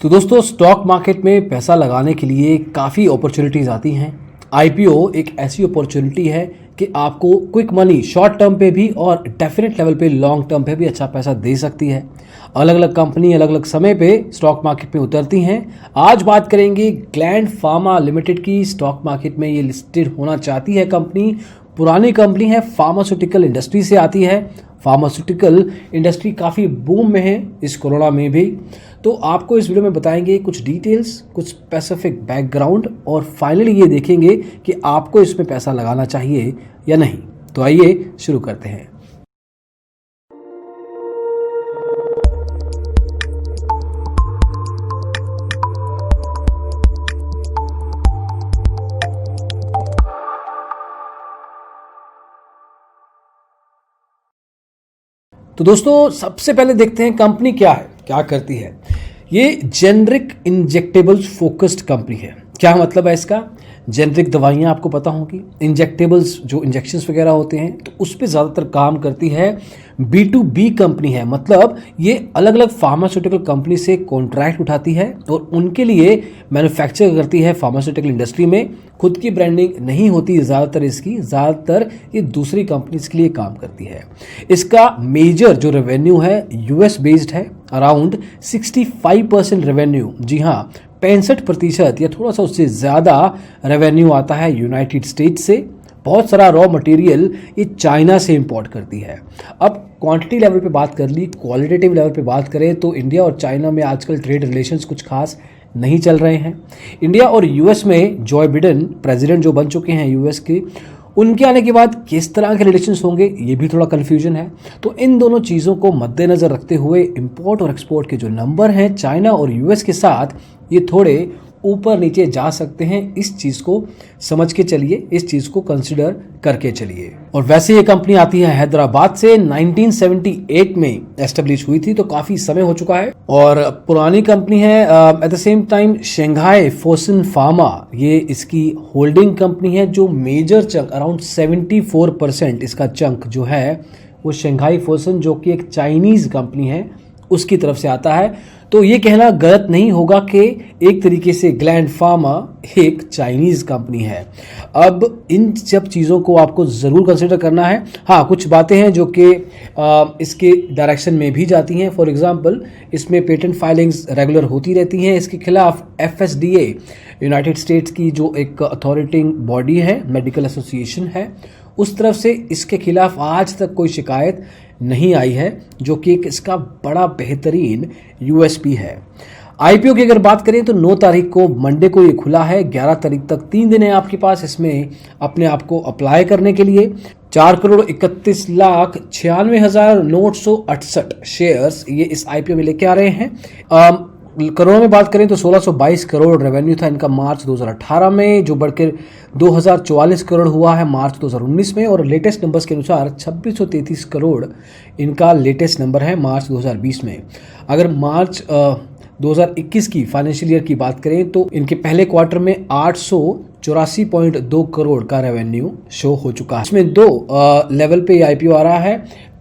तो दोस्तों stock market में पैसा लगाने के लिए काफ़ी अपॉर्चुनिटीज़ आती हैं। आईपीओ एक ऐसी अपॉर्चुनिटी है कि आपको क्विक मनी शॉर्ट टर्म पे भी और डेफिनेट लेवल पे लॉन्ग टर्म पे भी अच्छा पैसा दे सकती है। अलग अलग कंपनी अलग अलग समय पे स्टॉक मार्केट में उतरती हैं। आज बात करेंगे ग्लैंड फार्मा लिमिटेड की। स्टॉक मार्केट में ये लिस्टेड होना चाहती है कंपनी। पुरानी कंपनी है, फार्मास्यूटिकल इंडस्ट्री से आती है। फार्मास्यूटिकल इंडस्ट्री काफ़ी बूम में है इस कोरोना में भी। तो आपको इस वीडियो में बताएंगे कुछ डिटेल्स, कुछ स्पेसिफिक बैकग्राउंड और फाइनली ये देखेंगे कि आपको इसमें पैसा लगाना चाहिए या नहीं। तो आइए शुरू करते हैं। तो दोस्तों सबसे पहले देखते हैं कंपनी क्या है, क्या करती है। ये जेनरिक इंजेक्टेबल्स फोकस्ड कंपनी है। क्या मतलब है इसका? जेनरिक दवाइयाँ आपको पता होंगी, इंजेक्टेबल्स जो इंजेक्शंस वगैरह होते हैं, तो उस पर ज़्यादातर काम करती है। B2B कंपनी है, मतलब ये अलग अलग फार्मास्यूटिकल कंपनी से कॉन्ट्रैक्ट उठाती है और उनके लिए मैन्युफैक्चर करती है। फार्मास्यूटिकल इंडस्ट्री में खुद की ब्रांडिंग नहीं होती ज़्यादातर इसकी, ज़्यादातर ये दूसरी कंपनीज के लिए काम करती है। इसका मेजर जो रेवेन्यू है US बेस्ड है, अराउंड 65% रेवेन्यू, जी हाँ 65% या थोड़ा सा उससे ज़्यादा रेवेन्यू आता है यूनाइटेड स्टेट्स से। बहुत सारा रॉ मटेरियल ये चाइना से इंपोर्ट करती है। अब क्वांटिटी लेवल पे बात कर ली, क्वालिटेटिव लेवल पे बात करें तो इंडिया और चाइना में आजकल ट्रेड रिलेशंस कुछ खास नहीं चल रहे हैं। इंडिया और US में जॉय बिडेन प्रेसिडेंट जो बन चुके हैं US के, उनके आने के बाद किस तरह के रिलेशंस होंगे ये भी थोड़ा कन्फ्यूजन है। तो इन दोनों चीज़ों को मद्देनज़र रखते हुए इंपोर्ट और एक्सपोर्ट के जो नंबर हैं चाइना और US के साथ, ये थोड़े ऊपर नीचे जा सकते हैं। इस चीज़ को समझ के चलिए, इस चीज़ को कंसिडर करके चलिए। और वैसे ये कंपनी आती है हैदराबाद से, 1978 में एस्टेब्लिश हुई थी, तो काफ़ी समय हो चुका है और पुरानी कंपनी है। At the same time Shanghai Fosun pharma ये इसकी होल्डिंग कंपनी है। जो मेजर चंक अराउंड 74% इसका चंक जो है वो शंघाई फोसन, जो कि एक चाइनीज़ कंपनी है, उसकी तरफ से आता है। तो ये कहना गलत नहीं होगा कि एक तरीके से ग्लैंड फार्मा एक चाइनीज़ कंपनी है। अब इन सब चीज़ों को आपको ज़रूर कंसिडर करना है। हाँ, कुछ बातें हैं जो कि इसके डायरेक्शन में भी जाती हैं। फॉर एग्जांपल इसमें पेटेंट फाइलिंग्स रेगुलर होती रहती हैं। इसके खिलाफ FSDA यूनाइटेड स्टेट्स की जो एक अथॉरिटिंग बॉडी है, मेडिकल एसोसिएशन है, उस तरफ से इसके खिलाफ आज तक कोई शिकायत नहीं आई है, जो कि एक इसका बड़ा बेहतरीन USP है। IPO की अगर बात करें तो 9 तारीख को मंडे को ये खुला है। 11 तारीख तक 3 दिन है आपके पास इसमें अपने आप को अप्लाई करने के लिए। 4,31,96,968 शेयर्स ये इस IPO में लेके आ रहे हैं। करोड़ों में बात करें तो 1622 करोड़ रेवेन्यू था इनका मार्च 2018 में, जो बढ़कर 2044 करोड़ हुआ है मार्च 2019 में। और लेटेस्ट नंबर्स के अनुसार 2633 करोड़ इनका लेटेस्ट नंबर है मार्च 2020 में। अगर मार्च 2021 की फाइनेंशियल ईयर की बात करें तो इनके पहले क्वार्टर में 884.2 करोड़ का रेवेन्यू शो हो चुका है। इसमें 2 लेवल पे IPO आ रहा है।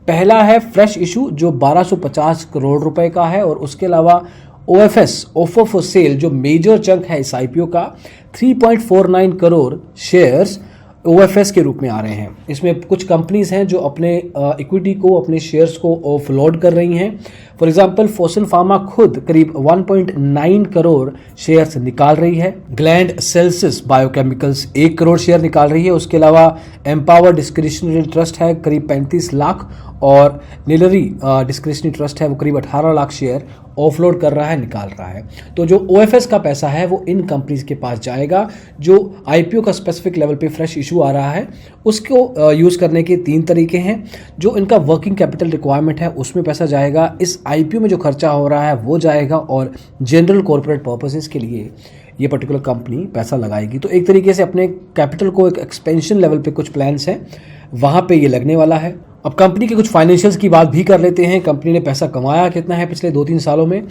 पहला है फ्रेश इशू जो 1250 करोड़ रुपए का है, और उसके अलावा OFS ऑफर फॉर सेल जो मेजर चंक है इस IPO का, 3.49 करोड़ शेयर्स OFS के रूप में आ रहे हैं। इसमें कुछ कंपनीज हैं जो अपने इक्विटी को, अपने शेयर्स को ऑफलोड कर रही हैं। फॉर एग्जांपल फोसन फार्मा खुद करीब 1.9 करोड़ शेयर्स निकाल रही है। ग्लैंड सेल्सिस बायोकेमिकल्स 1 करोड़ शेयर निकाल रही है। उसके अलावा एम्पावर डिस्क्रिशनरी ट्रस्ट है करीब 35 लाख, और नीलरी डिस्क्रिशनरी ट्रस्ट है वो करीब 18 लाख शेयर ऑफलोड कर रहा है, निकाल रहा है। तो जो OFS का पैसा है वो इन कंपनीज के पास जाएगा। जो IPO का स्पेसिफिक लेवल पे फ्रेश इशू आ रहा है उसको यूज़ करने के 3 तरीके हैं। जो इनका वर्किंग कैपिटल रिक्वायरमेंट है उसमें पैसा जाएगा, इस IPO में जो खर्चा हो रहा है वो जाएगा, और जनरल कॉर्पोरेट पर्पसेस के लिए ये पर्टिकुलर कंपनी पैसा लगाएगी। तो एक तरीके से अपने कैपिटल को एक एक्सपेंशन लेवल पे कुछ प्लान्स हैं, वहाँ पे ये लगने वाला है। अब कंपनी के कुछ फाइनेंशियल्स की बात भी कर लेते हैं। कंपनी ने पैसा कमाया कितना है पिछले 2-3 सालों में।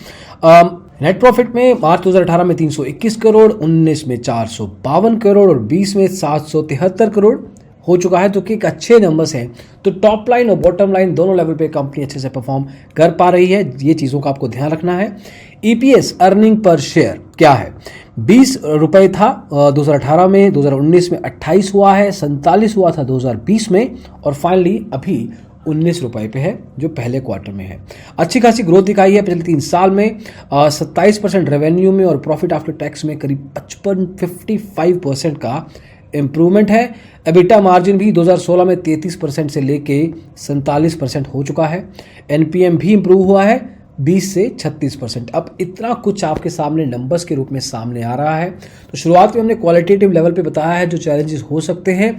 नेट प्रॉफिट में मार्च 2018 में 321 करोड़, 19 में 452 करोड़ और 20 में 773 करोड़ हो चुका है, जो कि एक अच्छे नंबर्स हैं। तो टॉप लाइन और बॉटम लाइन दोनों लेवल पे कंपनी अच्छे से परफॉर्म कर पा रही है, ये चीज़ों का आपको ध्यान रखना है। ईपीएस अर्निंग पर शेयर क्या है? 20 रुपए था 2018 में, 2019 में 28 हुआ है, 47 हुआ था 2020 में और फाइनली अभी 19 रुपए पे है जो पहले क्वार्टर में है। अच्छी खासी ग्रोथ दिखाई है पिछले 3 साल में, 27% रेवेन्यू में और प्रॉफिट आफ्टर टैक्स में करीब 55% का इम्प्रूवमेंट है। एबिटा मार्जिन भी 2016 में 33% से लेके 47% हो चुका है। एनपीएम भी इम्प्रूव हुआ है 20 से 36%। अब इतना कुछ आपके सामने नंबर्स के रूप में सामने आ रहा है। तो शुरुआत में हमने क्वालिटेटिव लेवल पे बताया है जो चैलेंजेस हो सकते हैं।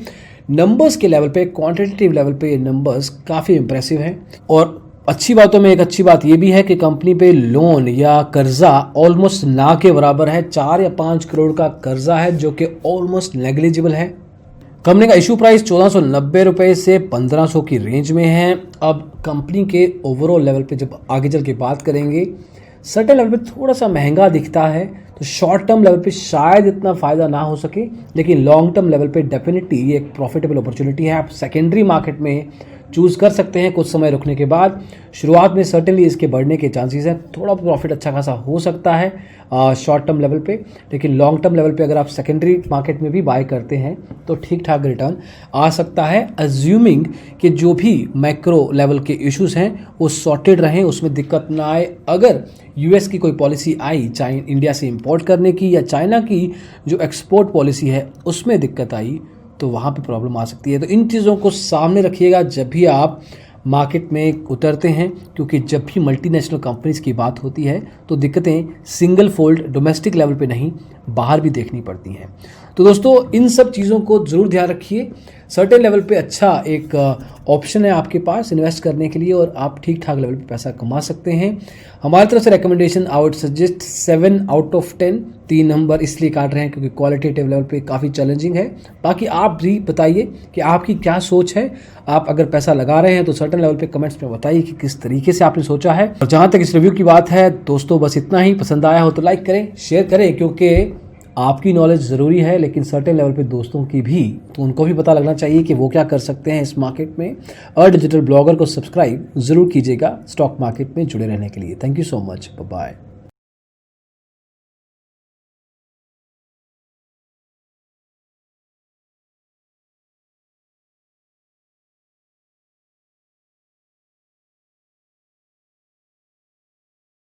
नंबर्स के लेवल पे, क्वांटिटेटिव लेवल पे ये नंबर्स काफ़ी इंप्रेसिव हैं। और अच्छी बातों में एक अच्छी बात ये भी है कि कंपनी पे लोन या कर्जा ऑलमोस्ट ना के बराबर है। 4 या 5 करोड़ का कर्जा है जो कि ऑलमोस्ट नेग्लिजिबल है। कंपनी का इशू प्राइस 1490 रुपए से 1500 की रेंज में है। अब कंपनी के ओवरऑल लेवल पे जब आगे चल के बात करेंगे, सर्टेन लेवल पे थोड़ा सा महंगा दिखता है, तो शॉर्ट टर्म लेवल पे शायद इतना फायदा ना हो सके, लेकिन लॉन्ग टर्म लेवल पे डेफिनेटली ये एक प्रॉफिटेबल अपॉर्चुनिटी है। आप सेकेंडरी मार्केट में चूज कर सकते हैं कुछ समय रुकने के बाद। शुरुआत में सर्टेनली इसके बढ़ने के चांसेस हैं, थोड़ा प्रॉफिट अच्छा खासा हो सकता है शॉर्ट टर्म लेवल पे, लेकिन लॉन्ग टर्म लेवल पे अगर आप सेकेंडरी मार्केट में भी बाय करते हैं तो ठीक ठाक रिटर्न आ सकता है, अज्यूमिंग कि जो भी मैक्रो लेवल के इश्यूज हैं वो सॉर्टेड रहें, उसमें दिक्कत ना आए। अगर यूएस की कोई पॉलिसी आई इंडिया से इंपोर्ट करने की या चाइना की जो एक्सपोर्ट पॉलिसी है उसमें दिक्कत आई तो वहाँ पे प्रॉब्लम आ सकती है। तो इन चीज़ों को सामने रखिएगा जब भी आप मार्केट में उतरते हैं, क्योंकि जब भी मल्टीनेशनल कंपनीज की बात होती है तो दिक्कतें सिंगल फोल्ड डोमेस्टिक लेवल पे नहीं, बाहर भी देखनी पड़ती हैं। तो दोस्तों इन सब चीज़ों को ज़रूर ध्यान रखिए। सर्टेन लेवल पे अच्छा एक ऑप्शन है आपके पास इन्वेस्ट करने के लिए और आप ठीक ठाक लेवल पे पैसा कमा सकते हैं। हमारी तरफ से recommendation I would suggest 7 out of 10। 3 number इसलिए काट रहे हैं क्योंकि क्वालिटेटिव लेवल पे काफ़ी चैलेंजिंग है। बाकी आप भी बताइए कि आपकी क्या सोच है। आप अगर पैसा लगा रहे हैं तो सर्टेन लेवल पे कमेंट्स में बताइए कि किस तरीके से आपने सोचा है। और जहाँ तक इस रिव्यू की बात है दोस्तों, बस इतना ही। पसंद आया हो तो लाइक करें, शेयर करें, क्योंकि आपकी नॉलेज ज़रूरी है, लेकिन सर्टेन लेवल पे दोस्तों की भी, तो उनको भी पता लगना चाहिए कि वो क्या कर सकते हैं इस मार्केट में। और डिजिटल ब्लॉगर को सब्सक्राइब ज़रूर कीजिएगा स्टॉक मार्केट में जुड़े रहने के लिए। Thank you so much, bye bye.